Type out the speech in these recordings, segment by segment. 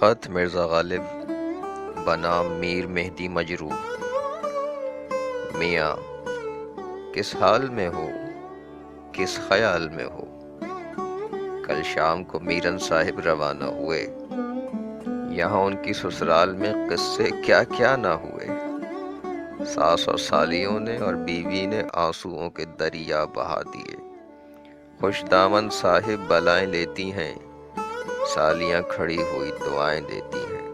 خط مرزا غالب بنام میر مہدی مجروح۔ میاں کس حال میں ہو، کس خیال میں ہو؟ کل شام کو میرن صاحب روانہ ہوئے، یہاں ان کی سسرال میں قصے کیا کیا نہ ہوئے۔ ساس اور سالیوں نے اور بیوی نے آنسوؤں کے دریا بہا دیے۔ خوش دامن صاحب بلائیں لیتی ہیں، سالیاں کھڑی ہوئی دعائیں دیتی ہیں۔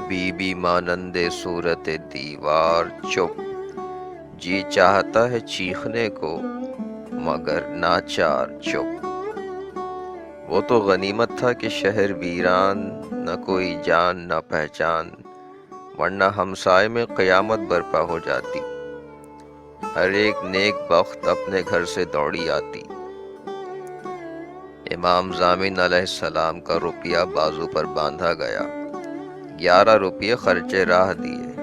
بی بی مانند صورت دیوار چپ، جی چاہتا ہے چیخنے کو مگر ناچار چپ۔ وہ تو غنیمت تھا کہ شہر ویران، نہ کوئی جان نہ پہچان، ورنہ ہمسائے میں قیامت برپا ہو جاتی۔ ہر ایک نیک بخت اپنے گھر سے دوڑی آتی۔ امام ضامن علیہ السلام کا روپیہ بازو پر باندھا گیا، 11 روپیے خرچے راہ دیے،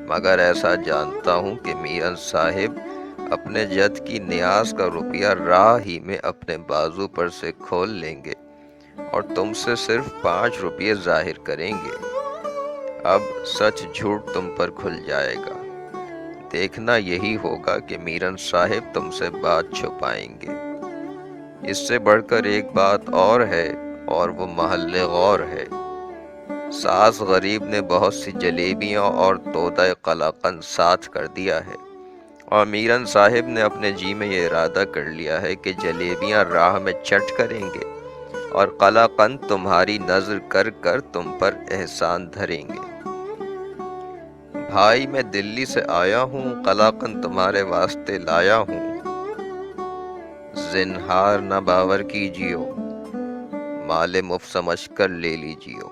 مگر ایسا جانتا ہوں کہ میرن صاحب اپنے جد کی نیاز کا روپیہ راہ ہی میں اپنے بازو پر سے کھول لیں گے اور تم سے صرف 5 روپیے ظاہر کریں گے۔ اب سچ جھوٹ تم پر کھل جائے گا، دیکھنا یہی ہوگا کہ میرن صاحب تم سے بات چھپائیں گے۔ اس سے بڑھ کر ایک بات اور ہے، اور وہ محل غور ہے۔ ساس غریب نے بہت سی جلیبیاں اور تودہ قلاقند ساتھ کر دیا ہے، اور میرن صاحب نے اپنے جی میں یہ ارادہ کر لیا ہے کہ جلیبیاں راہ میں چٹ کریں گے اور قلاقند تمہاری نظر کر کر تم پر احسان دھریں گے۔ بھائی میں دلی سے آیا ہوں، قلاقند تمہارے واسطے لایا ہوں، زنہار نہ باور کیجیو، مال مفت سمجھ کر لے لیجیو۔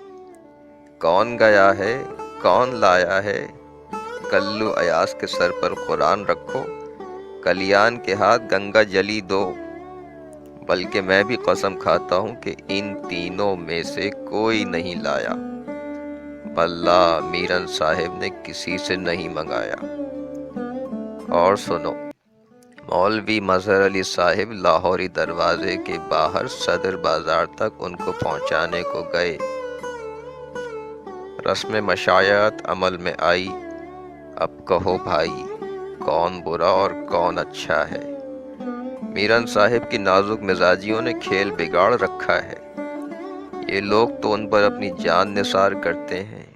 کون گیا ہے، کون لایا ہے، کلو ایاز کے سر پر قرآن رکھو، کلیان کے ہاتھ گنگا جلی دو۔ بلکہ میں بھی قسم کھاتا ہوں کہ ان تینوں میں سے کوئی نہیں لایا، واللہ میرن صاحب نے کسی سے نہیں منگایا۔ اور سنو، مولوی مظہر علی صاحب لاہوری دروازے کے باہر صدر بازار تک ان کو پہنچانے کو گئے۔ رسم مشایعت عمل میں آئی۔ اب کہو بھائی، کون برا اور کون اچھا ہے؟ میرن صاحب کی نازک مزاجیوں نے کھیل بگاڑ رکھا ہے۔ یہ لوگ تو ان پر اپنی جان نثار کرتے ہیں،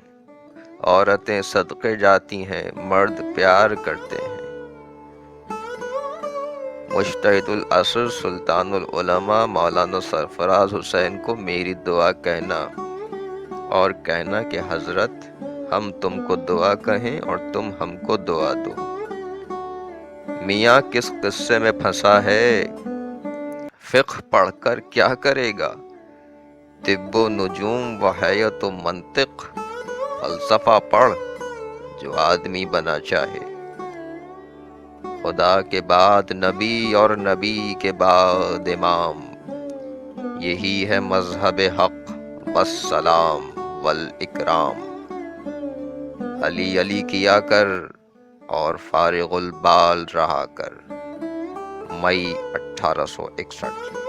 عورتیں صدقے جاتی ہیں، مرد پیار کرتے ہیں۔ مجتہد العصر سلطان العلماء مولانا سرفراز حسین کو میری دعا کہنا، اور کہنا کہ حضرت ہم تم کو دعا کہیں اور تم ہم کو دعا دو۔ میاں کس قصے میں پھنسا ہے، فقہ پڑھ کر کیا کرے گا؟ طب و نجوم و حیات و منطق، فلسفہ پڑھ جو آدمی بنا چاہے۔ خدا کے بعد نبی اور نبی کے بعد امام، یہی ہے مذہب حق، والسلام والاکرام۔ علی علی کیا کر اور فارغ البال رہا کر۔ مئی 1861۔